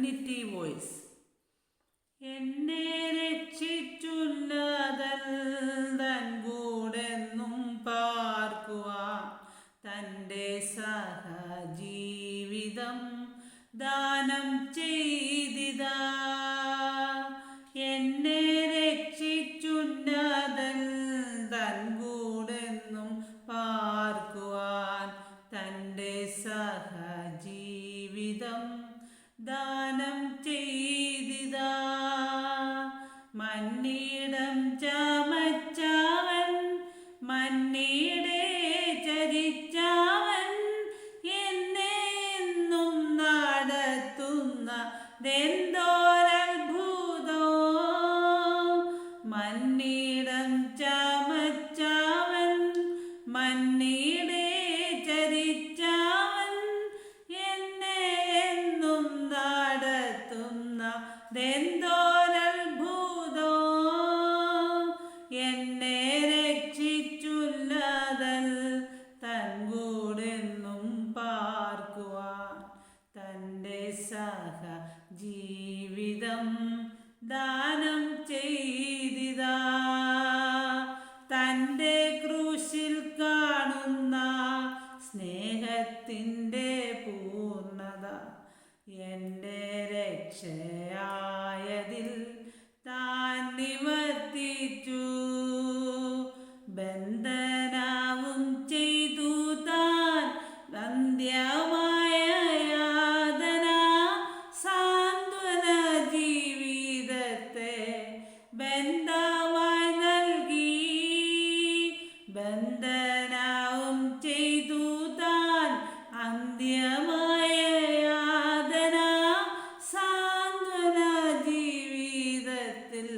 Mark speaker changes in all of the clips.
Speaker 1: Trinity voice. എന്നെ രക്ഷിച്ചുന്നതൻ തൻ കൂടെന്നും പാർക്കുവാൻ തൻ്റെ സഹജീവിതം ദാനം ചെയ്തിതാ. എന്നെ രക്ഷിച്ചുന്നതൻ തൻ കൂടെന്നും പാർക്കുവാൻ തൻ്റെ സഹജീവിതം ദാനം ചെയ്തിതാ. മന്നിടം ചമച്ചവൻ മന്നിടെ ചരിച്ചവൻ എന്നെ എന്നും നടത്തുന്നതെന്തോരത്ഭുതോ. മന്നിടം ചമച്ചവൻ മന്നിടെ ചരിച്ചവൻ എന്നെ എന്നും നടത്തുന്നതെന്തോരത്ഭുതോ. എന്നെ രക്ഷിച്ചുന്നതൻ തൻ കൂടെന്നും പാർക്കുവാൻ തൻ്റെ സഹജീവിതം ദാനം ചെയ്തിതാ. തൻ്റെ ക്രൂശിൽ കാണുന്ന സ്നേഹത്തിൻ്റെ പൂർണ്ണത എൻ്റെ രക്ഷയായതിൽ താൻ നിവർത്തിച്ചു. ബന്ധനവും ചെയ്തു താൻ അന്ത്യമായ യാതന സാന്ത്വന ജീവിതത്തെ ബന്ധമായി നൽകി. ബന്ധനവും ചെയ്തു താൻ അന്ത്യമായ യാതന സാന്ത്വന ജീവിതത്തിൽ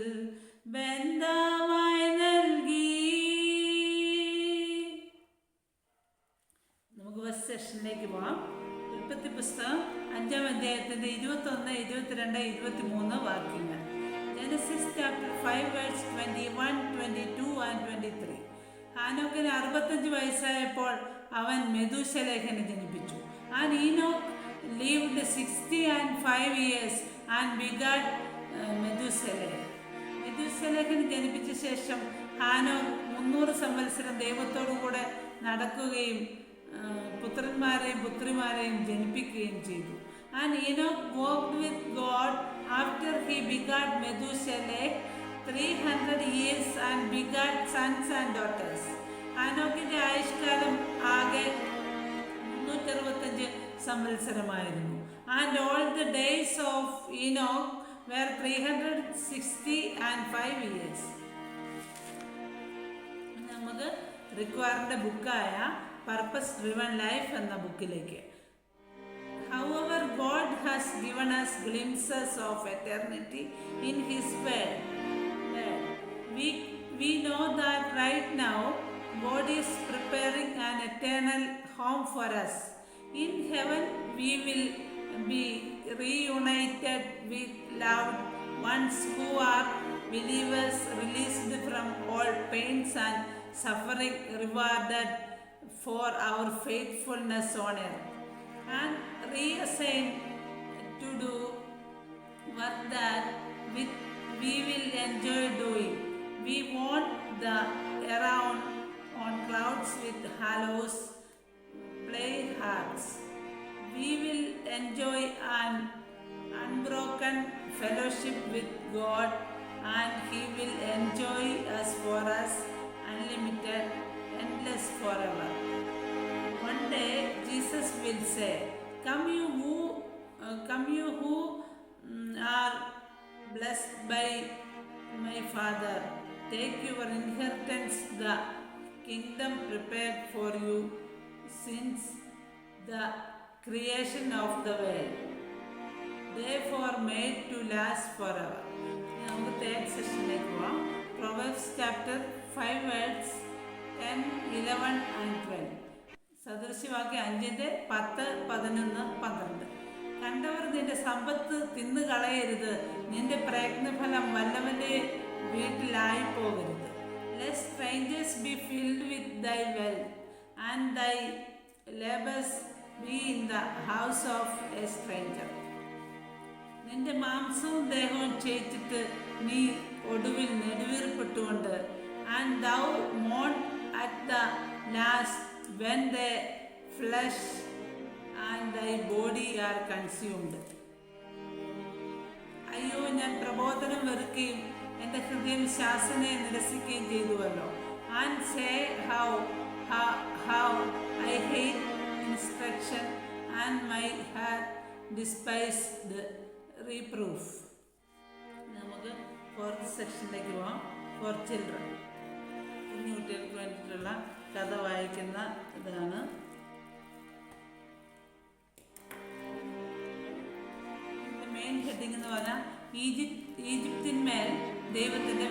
Speaker 1: ബന്ധമായി നൽകി. നമുക്ക് ഫസ്റ്റ് സെഷനിലേക്ക് പോകാം. ഉൽപ്പത്തി പുസ്തകം 5-ാം അധ്യായത്തിൻ്റെ 21, 22, 23 വാക്യങ്ങൾ. Genesis chapter 5 verse 21, 22 and 23. ഹാനോക്കിന് 65 വയസ്സായപ്പോൾ അവൻ മെഥൂശലഹിനെ ജനിപ്പിച്ചു. And Enoch lived 65 years and begat Methuselah. മെഥൂശലഹിനെ ജനിപ്പിച്ച ശേഷം ഹാനോക്ക് 300 സംവത്സരം ദൈവത്തോടുകൂടെ നടക്കുകയും പുത്രന്മാരെയും പുത്രിമാരെയും ജനിപ്പിക്കുകയും ചെയ്തു. And Enoch walked with God after he begat Methuselah 300 years and begat sons and daughters. ഹാനോക്കിൻ്റെ ആയുഷ്കാലം ആകെ 365 സംവത്സരമായിരുന്നു. And all the days of Enoch were 365 years. നമുക്ക് റിക്വയറിൻ്റെ ബുക്കായ പർപ്പസ് ഡ്രിവൺ ലൈഫ് എന്ന ബുക്കിലേക്ക്. However, God has given us glimpses of eternity in His word. We know that right now God is preparing an eternal home for us. In heaven, we will be reunited with loved ones who are believers, released from all pains and suffering, rewarded for our faithfulness on earth, and reassigned to do work that we will enjoy doing. We want the around on clouds with hollows, play hearts. We will enjoy an unbroken fellowship with God, and He will enjoy us for us unlimited, endless forever. One day Jesus will say, come you who are blessed by my Father, take your inheritance, the kingdom prepared for you since the creation of the world, therefore made to last forever. നമുക്ക് third സെഷനിലേക്ക് പോകാം. പ്രൊവേർബ്സ് chapter 5 words 10, 11 and 12. സദൃശ്യവാക്യം 5-ന്റെ 10, 11, 12. കണ്ടവർ നിന്റെ സമ്പത്ത് തിന്നു കളയരുത്, നിന്റെ പ്രയത്നഫലം വല്ലവന്റെ വീട്ടിലായി പോകരുത്. Let strangers be filled with thy wealth, and thy labors be in the house of a stranger. നിന്റെ മാംസവും ദേഹവും ക്ഷയിച്ചിട്ട് നീ ഒടുവിൽ നെടുവീർപ്പെട്ടുകൊണ്ട് and thou mourn at the last when the flesh and thy body are consumed. അയ്യോ, ഞാൻ പ്രബോധനം വെറുക്കുകയും എൻ്റെ ഹൃദയം ശാസനയെ നിരസിക്കുകയും ചെയ്തുവല്ലോ. And say how I hate instruction and my heart despised the reproof. നമുക്ക് ഫോർത്ത് സെക്ഷനിലേക്ക് പോവാം. ഫോർ ചിൽഡ്രൻ, കുഞ്ഞു കുട്ടികൾക്ക് വേണ്ടിയിട്ടുള്ള കഥ വായിക്കുന്ന ഇതാണ്. മെയിൻ ഹെഡിങ് എന്ന് പറഞ്ഞാൽ ഈജിപ്തിന്മേൽ ദൈവത്തിൻ്റെ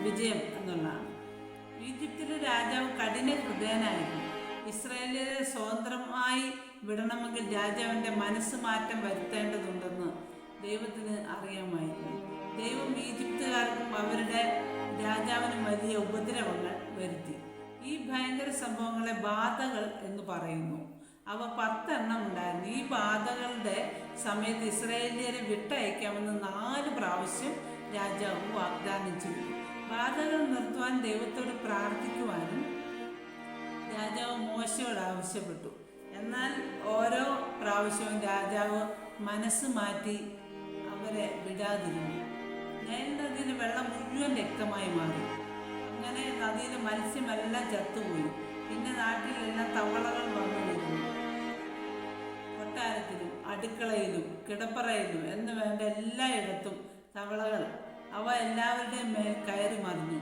Speaker 1: വിജയം എന്നുള്ളതാണ്. ഈജിപ്തിലെ രാജാവ് കഠിന ഹൃദയനായിരുന്നു. ഇസ്രായേലിനെ സ്വതന്ത്രമായി വിടണമെങ്കിൽ രാജാവിൻ്റെ മനസ്സ് മാറ്റം വരുത്തേണ്ടതുണ്ടെന്ന് ദൈവത്തിന് അറിയാമായിരുന്നു. ദൈവം ഈജിപ്തുകാർക്കും അവരുടെ രാജാവിനും വലിയ ഉപദ്രവങ്ങൾ വരുത്തി. ഈ ഭയങ്കര സംഭവങ്ങളെ ബാധകൾ എന്ന് പറയുന്നു. അവ 10 ഉണ്ടായിരുന്നു. ഈ ബാധകളുടെ സമയത്ത് ഇസ്രായേലിയരെ വിട്ടയക്കാമെന്ന് 4 പ്രാവശ്യം രാജാവ് വാഗ്ദാനം ചെയ്തു. ബാധകൾ നിർത്തുവാൻ ദൈവത്തോട് പ്രാർത്ഥിക്കുവാനും രാജാവ് മോശയോട് ആവശ്യപ്പെട്ടു. എന്നാൽ ഓരോ പ്രാവശ്യവും രാജാവ് മനസ്സ് മാറ്റി അവരെ വിടാതിരുന്നു. നൈൽ നദിയിലെ വെള്ളം മുഴുവൻ രക്തമായി മാറി. അങ്ങനെ നദിയിലെ മത്സ്യമെല്ലാം ചത്തുപോയി. പിന്നെ നാട്ടിലെല്ലാം തവളകൾ വന്നു വീഴുന്നു. കൊട്ടാരത്തിലും അടുക്കളയിലും കിടപ്പറയിലും എന്ന് വേണ്ട എല്ലായിടത്തും തവളകൾ. അവ എല്ലാവരുടെയും മേൽ കയറി മറിഞ്ഞു.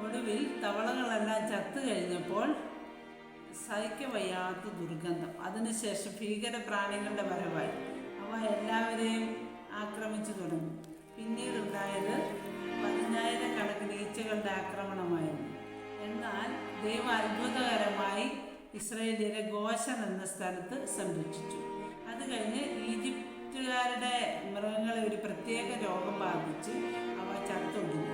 Speaker 1: ഒടുവിൽ തവളകളെല്ലാം ചത്തു കഴിഞ്ഞപ്പോൾ സഹിക്കവയ്യാത്ത ദുർഗന്ധം. അതിനുശേഷം ഭീകര പ്രാണികളുടെ വരവായി. അവ എല്ലാവരെയും ആക്രമിച്ചു തുടങ്ങി. പിന്നീടുണ്ടായത് 10,000 ഈച്ചകളുടെ ആക്രമണമായിരുന്നു. എന്നാൽ ദൈവം അത്ഭുതകരമായി ഇസ്രായേലിയരെ ഗോശൻ എന്ന സ്ഥലത്ത് സംരക്ഷിച്ചു. അത് കഴിഞ്ഞ് ഈജിപ്തുകാരുടെ മൃഗങ്ങളെ ഒരു പ്രത്യേക രോഗം ബാധിച്ച് അവ ചത്തൊടുങ്ങി.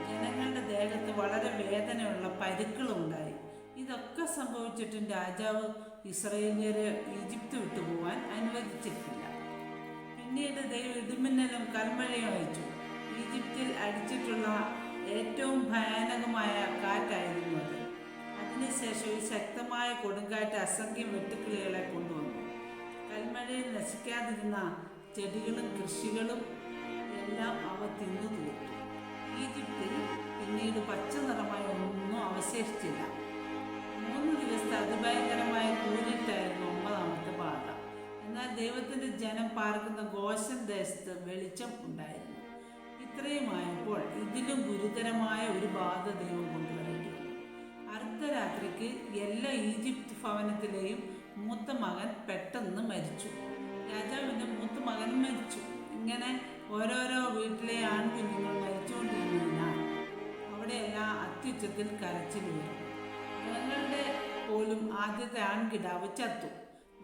Speaker 1: ജനങ്ങളുടെ ദേഹത്ത് വളരെ വേദനയുള്ള പരുക്കളുണ്ടായി. ഇതൊക്കെ സംഭവിച്ചിട്ടും രാജാവ് ഇസ്രായേലിയരെ ഈജിപ്ത് വിട്ടുപോകാൻ അനുവദിച്ചിട്ടില്ല. പിന്നീട് ദൈവം ഇടിമിന്നലും കൽമഴയും അയച്ചു. ഈജിപ്തിൽ അടിച്ചിട്ടുള്ള ഏറ്റവും ഭയാനകമായ കാറ്റായിരുന്നു അത്. അതിനുശേഷം ഒരു ശക്തമായ കൊടുങ്കാറ്റ് അസംഖ്യം വെട്ടുക്കിളികളെ കൊണ്ടുവന്നു. കൽമഴയിൽ നശിക്കാതിരുന്ന ചെടികളും കൃഷികളും എല്ലാം അവ തിന്നു തീർത്തു. ഈജിപ്തിൽ പിന്നീട് പച്ച നിറമായ ഒന്നും അവശേഷിച്ചില്ല. 3 ദിവസത്തെ അതിഭയങ്കരമായ കൂരിട്ടായിരുന്നു 9ാമത്തെ ബാധ. എന്നാൽ ദൈവത്തിൻ്റെ ജനം പാർക്കുന്ന ഗോശൻ ദേശത്ത് വെളിച്ചം ഉണ്ടായിരുന്നു. ഇത്രയുമായപ്പോൾ ഇതിലും ഗുരുതരമായ ഒരു ബാധ ദൈവം കൊണ്ടുവരേണ്ടി വന്നു. അർദ്ധരാത്രിക്ക് എല്ലാ ഈജിപ്ത് ഭവനത്തിലെയും മൂത്ത മകൻ പെട്ടെന്ന് മരിച്ചു. രാജാവിൻ്റെ മൂത്ത മകനും മരിച്ചു. ഇങ്ങനെ ഓരോരോ വീട്ടിലെ ആൺകുഞ്ഞുങ്ങൾ മരിച്ചുകൊണ്ടിരുന്നതിനാൽ അവിടെയെല്ലാം അത്യുച്ചത്തിൽ കരച്ചിൽ വീണു. മൃഗങ്ങളുടെ പോലും ആദ്യത്തെ ആൺകിടാവ് ചത്തു.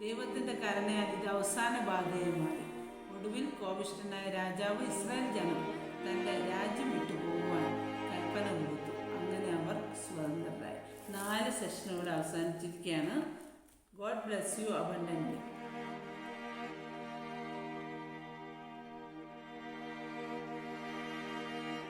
Speaker 1: ദൈവത്തിൻ്റെ കരുണയാൽ ഇത് അവസാന ബാധയായി മാറി. ഒടുവിൽ കോപിഷ്ഠനായ രാജാവ് ഇസ്രായേൽ ജനം തൻ്റെ രാജ്യം വിട്ടു പോകുവാൻ കൽപ്പന കൊടുത്തു. അങ്ങനെ അവർ സ്വതന്ത്രരായി. 4 സെഷനോട് അവസാനിച്ചിരിക്കുകയാണ്. God bless you abundantly.